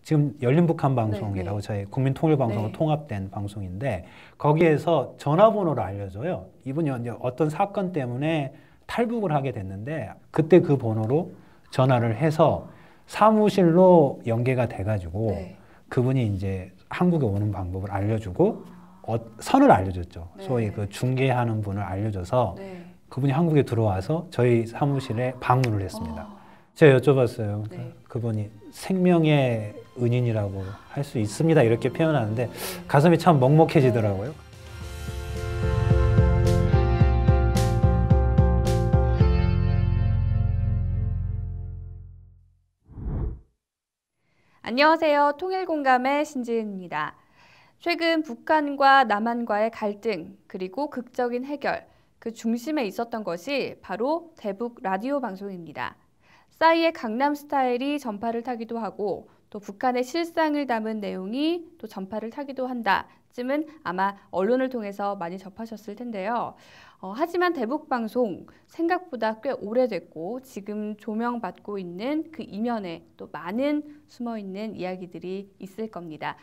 지금 열린 북한 방송이라고 네. 저희 국민통일방송과 네. 통합된 방송인데 거기에서 전화번호를 알려줘요. 이분이 이제 어떤 사건 때문에 탈북을 하게 됐는데 그때 그 번호로 전화를 해서 사무실로 연계가 돼가지고 네. 그분이 이제 한국에 오는 방법을 알려주고 선을 알려줬죠. 네. 소위 그 중개하는 분을 알려줘서 네. 그분이 한국에 들어와서 저희 사무실에 방문을 했습니다. 제가 여쭤봤어요. 네. 그분이 생명의 은인이라고 할 수 있습니다. 이렇게 표현하는데 가슴이 참 먹먹해지더라고요. 안녕하세요. 통일공감의 신지은입니다. 최근 북한과 남한과의 갈등 그리고 극적인 해결 그 중심에 있었던 것이 바로 대북 라디오 방송입니다. 싸이의 강남 스타일이 전파를 타기도 하고 또 북한의 실상을 담은 내용이 또 전파를 타기도 한다쯤은 아마 언론을 통해서 많이 접하셨을 텐데요. 하지만 대북 방송 생각보다 꽤 오래됐고 지금 조명받고 있는 그 이면에 또 많은 숨어있는 이야기들이 있을 겁니다.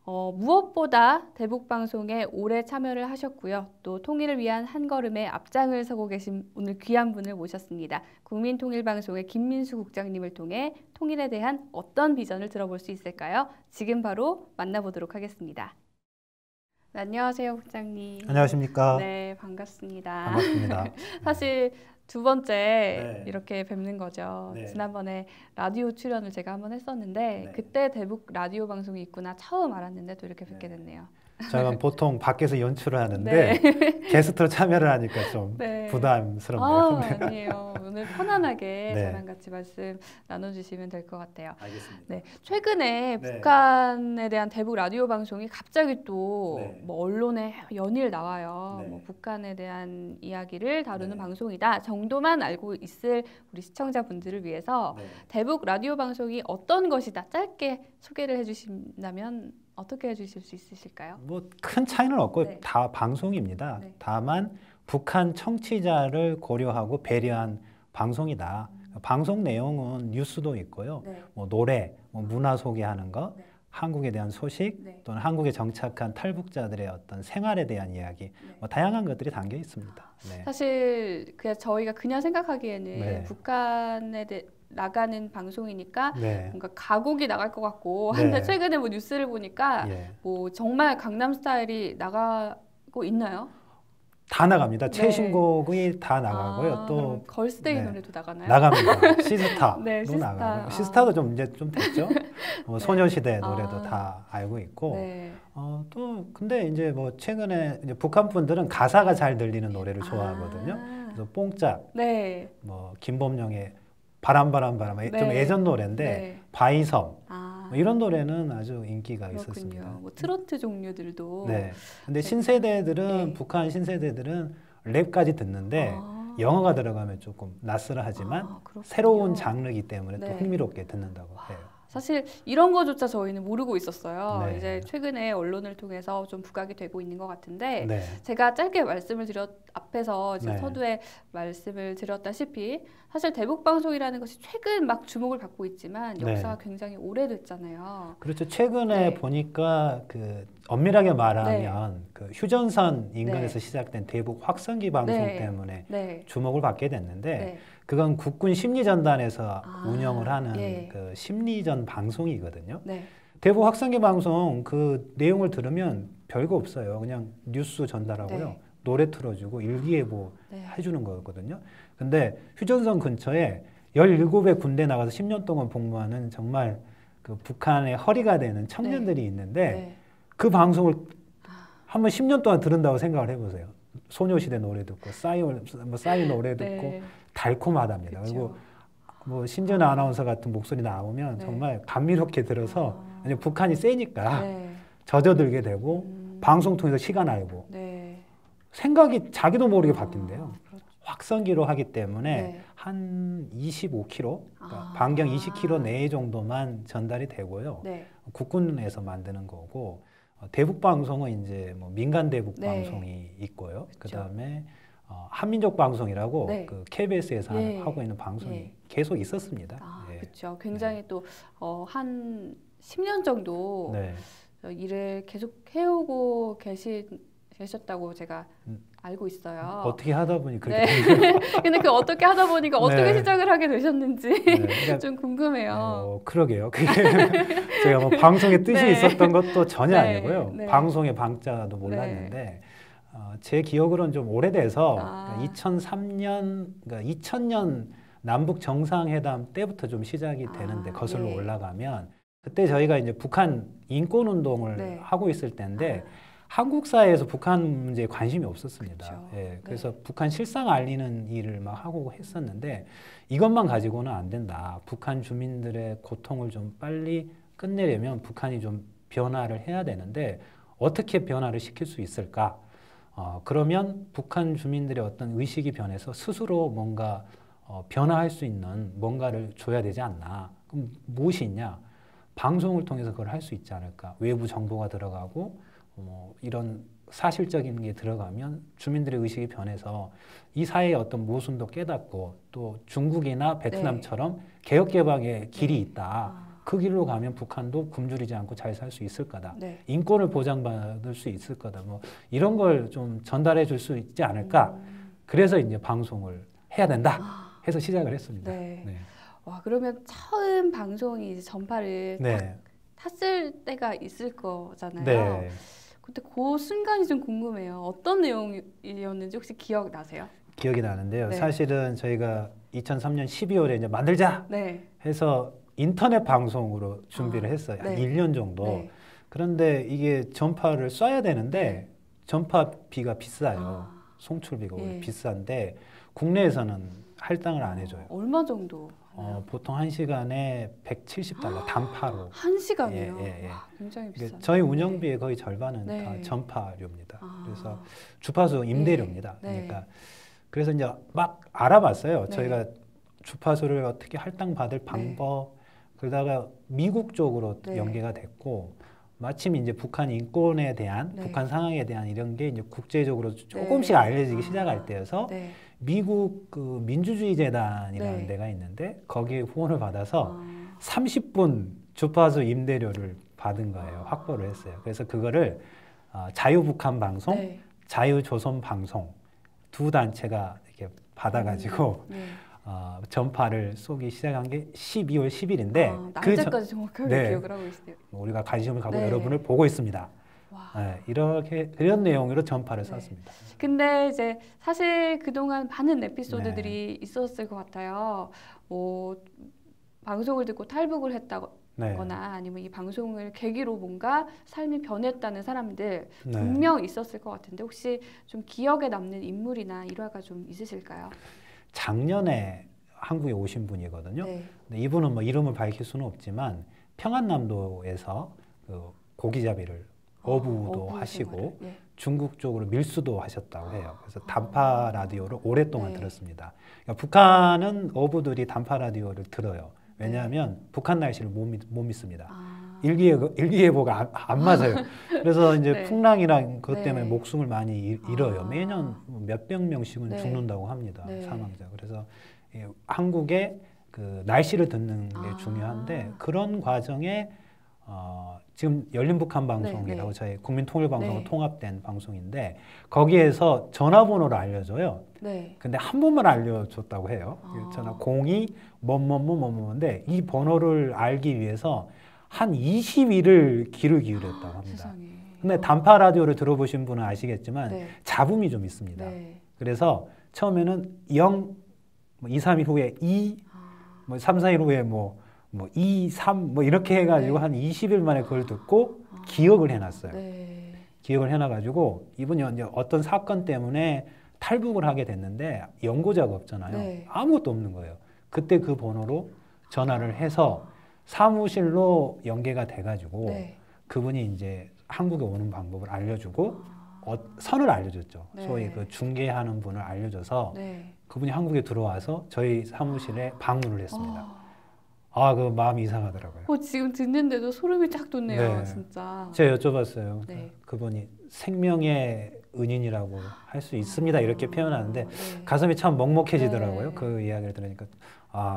무엇보다 대북 방송에 오래 참여를 하셨고요. 또 통일을 위한 한 걸음의 앞장을 서고 계신 오늘 귀한 분을 모셨습니다. 국민통일방송의 김민수 국장님을 통해 통일에 대한 어떤 비전을 들어볼 수 있을까요? 지금 바로 만나보도록 하겠습니다. 네, 안녕하세요, 국장님. 안녕하십니까? 네, 반갑습니다. 반갑습니다. 사실 두 번째 네. 이렇게 뵙는 거죠. 네. 지난번에 라디오 출연을 제가 한번 했었는데 네. 그때 대북 라디오 방송이 있구나 처음 알았는데 또 이렇게 뵙게 됐네요. 저는 보통 밖에서 연출을 하는데 게스트로 참여를 하니까 좀 네. 부담스럽네요. 아니에요. 오늘 편안하게 네. 저랑 같이 말씀 나눠주시면 될 것 같아요. 알겠습니다. 네, 최근에 네. 북한에 대한 대북 라디오 방송이 갑자기 또 네. 뭐 언론에 연일 나와요. 네. 뭐 북한에 대한 이야기를 다루는 네. 방송이다 정도만 알고 있을 우리 시청자분들을 위해서 네. 대북 라디오 방송이 어떤 것이다 짧게 소개를 해주신다면 어떻게 해주실 수 있으실까요? 뭐 큰 차이는 없고 네. 다 방송입니다. 네. 다만 북한 청취자를 고려하고 배려한 방송이다. 방송 내용은 뉴스도 있고요. 네. 뭐 노래, 뭐 문화 소개하는 것, 네. 한국에 대한 소식, 네. 또는 한국에 정착한 탈북자들의 어떤 생활에 대한 이야기, 뭐 다양한 것들이 담겨 있습니다. 네. 사실 그냥 저희가 그냥 생각하기에는 네. 북한에 나가는 방송이니까 네. 뭔가 가곡이 나갈 것 같고 네. 한데 최근에 뭐 뉴스를 보니까 예. 뭐 정말 강남 스타일이 나가고 있나요? 다 나갑니다. 네. 최신곡이 다 나가고요. 아, 또 그럼 걸스데이 네. 노래도 나가나요? 나갑니다. 시스타도 네, 시스타. 나가고요. 아. 시스타도 좀 이제 좀 됐죠. 소녀시대 아. 노래도 다 알고 있고. 네. 또 근데 이제 뭐 최근에 이제 북한 분들은 가사가 잘 들리는 노래를 좋아하거든요. 그래서 뽕짝, 네. 뭐 김범용의 바람 네. 좀 예전 노래인데 네. 바이섬 아, 뭐 이런 노래는 아주 인기가 그렇군요. 있었습니다. 뭐 트로트 종류들도 네. 근데 신세대들은 네. 북한 신세대들은 랩까지 듣는데 아. 영어가 들어가면 조금 낯설어하지만 그렇군요. 새로운 장르이기 때문에 네. 또 흥미롭게 듣는다고 해요. 사실 이런 거조차 저희는 모르고 있었어요. 네. 이제 최근에 언론을 통해서 좀 부각이 되고 있는 것 같은데 네. 제가 짧게 말씀을 앞에서 지금 네. 서두에 말씀을 드렸다시피 사실 대북 방송이라는 것이 최근 막 주목을 받고 있지만 네. 역사가 굉장히 오래됐잖아요. 그렇죠. 최근에 네. 보니까 그 엄밀하게 말하면 그 휴전선 인근에서 시작된 대북 확성기 방송 네. 때문에 네. 주목을 받게 됐는데 네. 그건 국군 심리전단에서 아, 운영을 하는 예. 그 심리전 방송이거든요. 네. 대북 확성기 방송 그 내용을 들으면 별거 없어요. 그냥 뉴스 전달하고요. 네. 노래 틀어주고 일기예보 네. 해주는 거거든요. 근데 휴전선 근처에 17의 군대 나가서 10년 동안 복무하는 정말 그 북한의 허리가 되는 청년들이 있는데 네. 그 방송을 한번 10년 동안 들은다고 생각을 해보세요. 소녀시대 노래 듣고 싸이 노래 듣고 네. 달콤하답니다. 그쵸. 그리고 뭐 신전 아나운서 같은 목소리 나오면 네. 정말 감미롭게 들어서 왜냐면 북한이 세니까 네. 젖어들게 되고 방송 통해서 시간 알고 네. 생각이 자기도 모르게 바뀐대요. 그렇죠. 확성기로 하기 때문에 네. 한 25km, 그러니까 아. 반경 20km 내에 정도만 전달이 되고요. 네. 국군에서 만드는 거고 대북 방송은 이제 뭐 민간 대북 네. 방송이 있고요. 그쵸. 그다음에 한민족 방송이라고 네. 그 KBS에서 예. 하고 있는 방송이 예. 계속 있었습니다. 아, 예. 그렇죠. 굉장히 또 한 10년 정도 네. 일을 계속 해오고 계셨다고 제가 알고 있어요. 어떻게 하다 보니 그렇게 네. 된 근데 그 어떻게 하다 보니까 어떻게 네. 시작을 하게 되셨는지 네, 그러니까 좀 궁금해요. 그러게요. 그게 제가 뭐 방송의 뜻이 네. 있었던 것도 전혀 네, 아니고요. 네. 방송의 방자도 몰랐는데 제 기억으로는 좀 오래돼서 그러니까 2003년, 그러니까 2000년 남북 정상회담 때부터 좀 시작이 되는데 거슬러 예. 올라가면 그때 저희가 이제 북한 인권 운동을 네. 하고 있을 때인데 한국 사회에서 북한 문제에 관심이 없었습니다. 그렇죠. 예, 그래서 네. 북한 실상 알리는 일을 막 하고 했었는데 이것만 가지고는 안 된다. 북한 주민들의 고통을 좀 빨리 끝내려면 북한이 좀 변화를 해야 되는데 어떻게 변화를 시킬 수 있을까? 그러면 북한 주민들의 어떤 의식이 변해서 스스로 뭔가 변화할 수 있는 뭔가를 줘야 되지 않나? 그럼 무엇이 있냐? 방송을 통해서 그걸 할 수 있지 않을까? 외부 정보가 들어가고 이런 사실적인 게 들어가면 주민들의 의식이 변해서 이 사회의 어떤 모순도 깨닫고 또 중국이나 베트남처럼 개혁 개방의 길이 있다. 그 길로 가면 북한도 굶주리지 않고 잘 살 수 있을 거다. 네. 인권을 보장받을 수 있을 거다. 뭐 이런 걸 좀 전달해 줄 수 있지 않을까. 그래서 이제 방송을 해야 된다 해서 시작을 했습니다. 네. 네. 와, 그러면 처음 방송이 이제 전파를 네. 탔을 때가 있을 거잖아요. 네. 그때 그 순간이 좀 궁금해요. 어떤 내용이었는지 혹시 기억나세요? 기억이 나는데요. 네. 사실은 저희가 2003년 12월에 이제 만들자 네. 해서 인터넷 방송으로 준비를 했어요. 한 네. 1년 정도. 네. 그런데 이게 전파를 쏴야 되는데 전파비가 비싸요. 송출비가 예. 비싼데 국내에서는 할당을 안 해줘요. 얼마 정도? 보통 1시간에 $170 단파로. 1시간이요? 예. 와, 굉장히 이게 비싸네요. 저희 운영비의 거의 절반은 네. 다 전파료입니다. 아. 그래서 주파수 임대료입니다. 네. 그러니까 그래서 이제 막 알아봤어요. 네. 저희가 주파수를 어떻게 할당받을 방법. 그러다가 미국 쪽으로 네. 연계가 됐고 마침 이제 북한 인권에 대한 네. 북한 상황에 대한 이런 게 이제 국제적으로 조금씩 네. 알려지기 시작할 때여서 네. 미국 그 민주주의 재단이라는 네. 데가 있는데 거기에 후원을 받아서 30분 주파수 임대료를 받은 거예요. 확보를 했어요. 그래서 그거를 자유북한 방송, 네. 자유조선 방송 두 단체가 이렇게 받아가지고 네. 전파를 쏘기 시작한 게 12월 10일인데 날짜까지 정확하게 네. 기억을 하고 계시네요. 우리가 관심을 갖고 네. 여러분을 보고 있습니다. 와. 네, 이런 내용으로 전파를 쐈습니다. 근데 이제 사실 그동안 많은 에피소드들이 있었을 것 같아요. 뭐 방송을 듣고 탈북을 했다거나 네. 아니면 이 방송을 계기로 뭔가 삶이 변했다는 사람들 네. 분명 있었을 것 같은데 혹시 좀 기억에 남는 인물이나 일화가 좀 있으실까요? 작년에 한국에 오신 분이거든요. 네. 근데 이분은 뭐 이름을 밝힐 수는 없지만 평안남도에서 그 고기잡이를 어부도 하시고 생활을, 예. 중국 쪽으로 밀수도 하셨다고 해요. 그래서 단파 라디오를 오랫동안 네. 들었습니다. 그러니까 북한은 어부들이 단파 라디오를 들어요. 왜냐하면 북한 날씨를 못 믿습니다. 일기예보가 안 맞아요. 그래서 이제 네. 풍랑이랑 그것 네. 때문에 목숨을 많이 잃어요. 매년 몇백 명씩은 네. 죽는다고 합니다. 네. 사망자. 그래서 한국의 그 날씨를 듣는 게 중요한데 그런 과정에 지금 열린북한 방송이라고 네. 저희 국민통일방송과 네. 통합된 방송인데 거기에서 전화번호를 알려줘요. 네. 근데 한 번만 알려줬다고 해요. 전화 02 뭐뭐뭐뭐인데 이 번호를 알기 위해서 한 20일을 귀를 기울였다고 합니다. 세상에. 근데 단파 라디오를 들어보신 분은 아시겠지만 네. 잡음이 좀 있습니다. 네. 그래서 처음에는 0, 뭐 2, 3일 후에 2, 뭐 3, 4일 후에 뭐 2, 3, 뭐 이렇게 해가지고 한 20일 만에 그걸 듣고 기억을 해놨어요. 네. 기억을 해놔가지고 이분이 이제 어떤 사건 때문에 탈북을 하게 됐는데 연고자가 없잖아요. 네. 아무것도 없는 거예요. 그때 그 번호로 전화를 해서 사무실로 연계가 돼가지고 네. 그분이 이제 한국에 오는 방법을 알려주고 선을 알려줬죠. 네. 소위 그 중개하는 분을 알려줘서 네. 그분이 한국에 들어와서 저희 사무실에 방문을 했습니다. 아, 그 마음이 이상하더라고요. 지금 듣는데도 소름이 쫙 돋네요, 네. 진짜. 제가 여쭤봤어요. 네. 그분이 생명의 은인이라고 할 수 있습니다. 이렇게 표현하는데 네. 가슴이 참 먹먹해지더라고요. 네. 그 이야기를 들으니까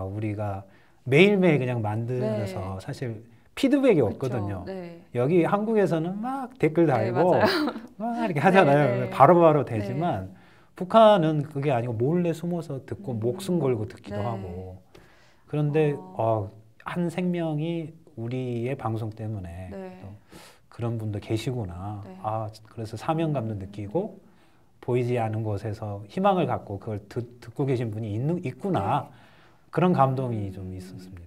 우리가 매일매일 그냥 만들어서 네. 사실 피드백이 그쵸. 없거든요. 네. 여기 한국에서는 막 댓글 네, 달고 맞아요. 막 이렇게 하잖아요. 네. 바로바로 네. 되지만 북한은 그게 아니고 몰래 숨어서 듣고 목숨 걸고 듣기도 네. 하고 그런데 어, 한 생명이 우리의 방송 때문에 네. 또 그런 분도 계시구나. 네. 그래서 사명감도 느끼고 보이지 않은 곳에서 희망을 갖고 그걸 듣고 계신 분이 있구나. 그런 감동이 좀 있었습니다.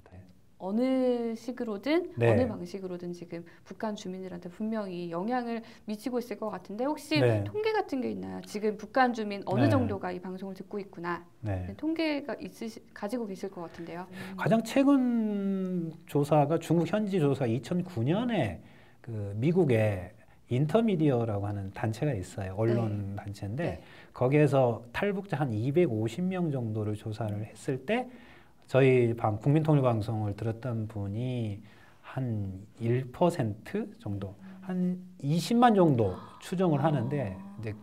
어느 식으로든 네. 어느 방식으로든 지금 북한 주민들한테 분명히 영향을 미치고 있을 것 같은데 혹시 네. 통계 같은 게 있나요? 지금 북한 주민 어느 네. 정도가 이 방송을 듣고 있구나. 네. 통계가 가지고 계실 것 같은데요. 가장 최근 조사가 중국 현지 조사 2009년에 그 미국의 인터미디어라고 하는 단체가 있어요. 언론 단체인데 네. 거기에서 탈북자 한 250명 정도를 조사를 했을 때 저희 국민통일방송을 들었던 분이 한 1% 정도, 한 20만 정도 추정을 하는데 이제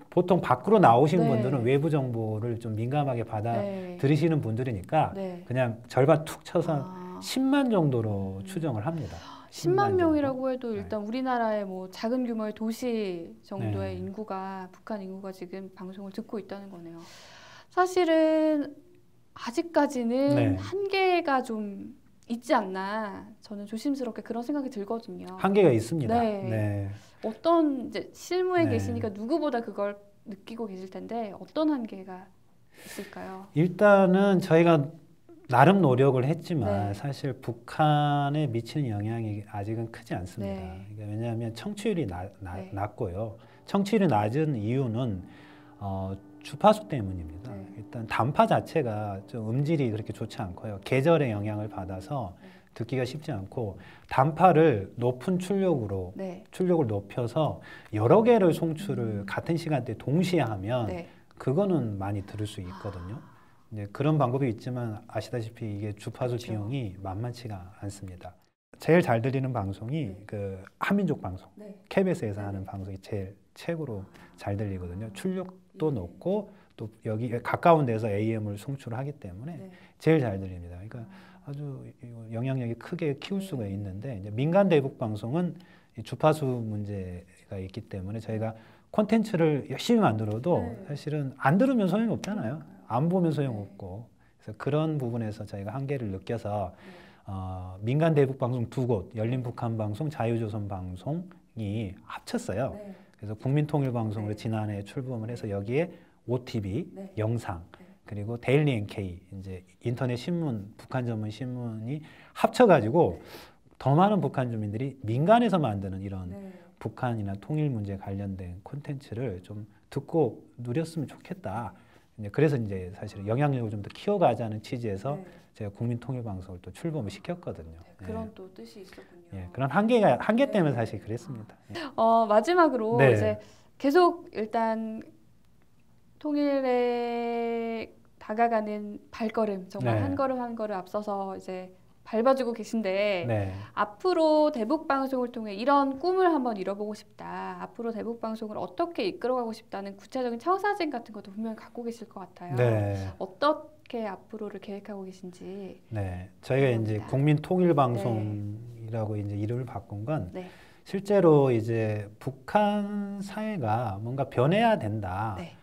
보통 밖으로 나오신 네. 분들은 외부 정보를 좀 민감하게 받아 네. 들으시는 분들이니까 네. 그냥 절반 툭 쳐서 10만 정도로 추정을 합니다. 10만 명이라고 정도. 해도 일단 우리나라의 뭐 작은 규모의 도시 정도의 네. 인구가 북한 인구가 지금 방송을 듣고 있다는 거네요. 사실은 아직까지는 네. 한계가 좀 있지 않나 저는 조심스럽게 그런 생각이 들거든요. 한계가 있습니다. 네. 네. 어떤 이제 실무에 네. 계시니까 누구보다 그걸 느끼고 계실 텐데 어떤 한계가 있을까요? 일단은 저희가 나름 노력을 했지만 네. 사실 북한에 미치는 영향이 아직은 크지 않습니다. 네. 그러니까 왜냐하면 청취율이 네. 낮고요. 청취율이 낮은 이유는 주파수 때문입니다. 네. 일단 단파 자체가 좀 음질이 그렇게 좋지 않고요. 계절의 영향을 받아서 네. 듣기가 쉽지 않고 단파를 높은 출력으로 네. 출력을 높여서 여러 개를 송출을 같은 시간대에 동시에 하면 네. 그거는 많이 들을 수 있거든요. 이제 그런 방법이 있지만 아시다시피 이게 주파수 그렇죠. 비용이 만만치가 않습니다. 제일 잘 들리는 방송이 네. 그 한민족 방송, 네. KBS에서 하는 방송이 제일 최고로 잘 들리거든요. 출력도 높고 또 여기 가까운 데서 AM을 송출하기 때문에 네. 제일 잘 들립니다. 그러니까 아주 영향력이 크게 키울 수가 있는데 이제 민간 대북 방송은 이 주파수 문제가 있기 때문에 저희가 콘텐츠를 열심히 만들어도 네. 사실은 안 들으면 소용이 없잖아요. 안 보면 소용없고 그래서 그런 부분에서 저희가 한계를 느껴서 민간 대북 방송 2곳 열린 북한 방송, 자유조선 방송이 합쳤어요. 네. 그래서 국민통일방송으로 네. 지난해 출범을 해서 여기에 OTV, 네. 영상, 그리고 데일리 NK 이제 인터넷 신문, 북한 전문 신문이 합쳐가지고 더 많은 북한 주민들이 민간에서 만드는 이런 북한이나 통일 문제 관련된 콘텐츠를 좀 듣고 누렸으면 좋겠다. 그래서 이제 사실 영향력을 좀 더 키워가자는 취지에서 제가 국민통일방송을 또 출범을 시켰거든요. 그런 또 뜻이 있었군요. 그런 한계 때문에 사실 그랬습니다. 마지막으로 네. 이제 계속 일단 통일에 다가가는 발걸음 정말 네. 한 걸음 한 걸음 앞서서 이제 밟아주고 계신데 네. 앞으로 대북 방송을 통해 이런 꿈을 한번 이뤄보고 싶다. 앞으로 대북 방송을 어떻게 이끌어가고 싶다는 구체적인 청사진 같은 것도 분명히 갖고 계실 것 같아요. 네. 어떻게 앞으로를 계획하고 계신지. 네. 저희가 이제 감사합니다. 국민통일방송이라고 이제 이름을 바꾼 건 네. 실제로 이제 북한 사회가 뭔가 변해야 된다. 네.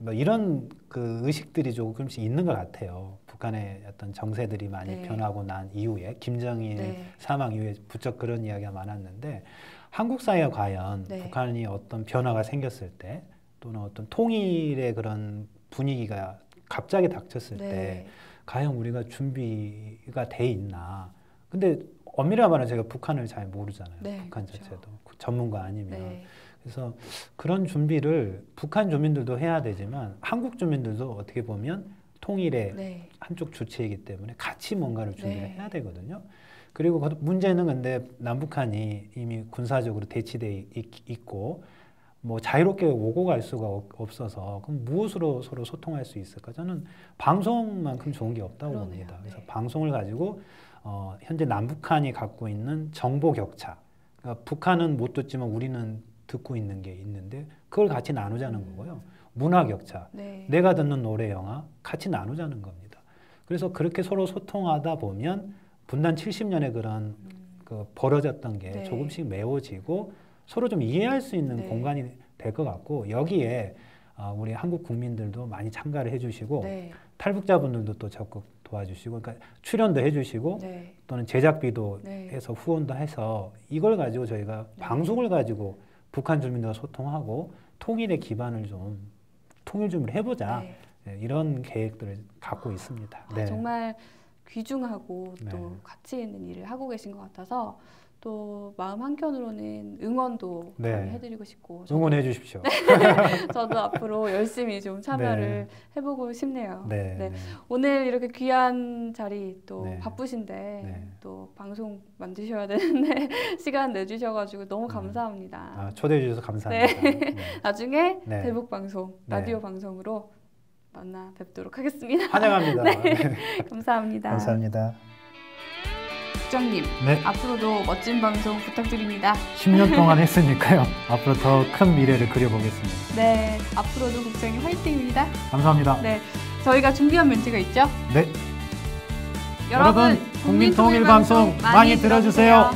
뭐 이런 그 의식들이 조금씩 있는 것 같아요. 북한의 어떤 정세들이 많이 네. 변하고 난 이후에 김정일 네. 사망 이후에 부쩍 그런 이야기가 많았는데 한국 사회가 과연 네. 북한이 어떤 변화가 생겼을 때 또는 어떤 통일의 그런 분위기가 갑자기 닥쳤을 때 네. 과연 우리가 준비가 돼 있나? 근데 엄밀히 말하면 제가 북한을 잘 모르잖아요. 네, 북한 그렇죠. 자체도 전문가 아니면. 네. 그래서 그런 준비를 북한 주민들도 해야 되지만 한국 주민들도 어떻게 보면 통일의 네. 한쪽 주체이기 때문에 같이 뭔가를 준비를 네. 해야 되거든요. 그리고 문제는 근데 남북한이 이미 군사적으로 대치돼 있고 뭐 자유롭게 오고 갈 수가 없어서 그럼 무엇으로 서로 소통할 수 있을까? 저는 방송만큼 좋은 게 없다고 그러네요. 봅니다. 그래서 네. 방송을 가지고 현재 남북한이 갖고 있는 정보 격차. 그러니까 북한은 못 듣지만 우리는 듣고 있는 게 있는데 그걸 같이 나누자는 거고요. 문화 격차. 네. 내가 듣는 노래, 영화 같이 나누자는 겁니다. 그래서 그렇게 서로 소통하다 보면 분단 70년의 그런 그 벌어졌던 게 네. 조금씩 메워지고 서로 좀 이해할 수 있는 네. 공간이 될 것 같고 여기에 우리 한국 국민들도 많이 참가를 해주시고 네. 탈북자분들도 또 적극 도와주시고 그러니까 출연도 해주시고 네. 또는 제작비도 네. 해서 후원도 해서 이걸 가지고 저희가 네. 방송을 가지고 북한 주민들과 소통하고 통일의 기반을 좀 통일 좀 해보자 네. 네, 이런 계획들을 갖고 있습니다. 아, 네. 정말 귀중하고 네. 또 가치 있는 일을 하고 계신 것 같아서 또 마음 한켠으로는 응원도 네. 많이 해드리고 싶고 응원해 주십시오. 저도 앞으로 열심히 좀 참여를 해보고 싶네요. 네. 네. 네. 오늘 이렇게 귀한 자리 또 네. 바쁘신데 네. 또 방송 만드셔야 되는데 시간 내주셔가지고 너무 감사합니다. 아, 초대해 주셔서 감사합니다. 네. 나중에 네. 대북 방송, 네. 라디오 방송으로 만나 뵙도록 하겠습니다. 환영합니다. 감사합니다. 감사합니다. 국장님, 네. 앞으로도 멋진 방송 부탁드립니다. 10년 동안 했으니까요. 앞으로 더 큰 미래를 그려보겠습니다. 네, 앞으로도 국장님 화이팅입니다. 감사합니다. 네, 저희가 준비한 멘트가 있죠? 네. 여러분, 국민통일방송 많이 들어주세요.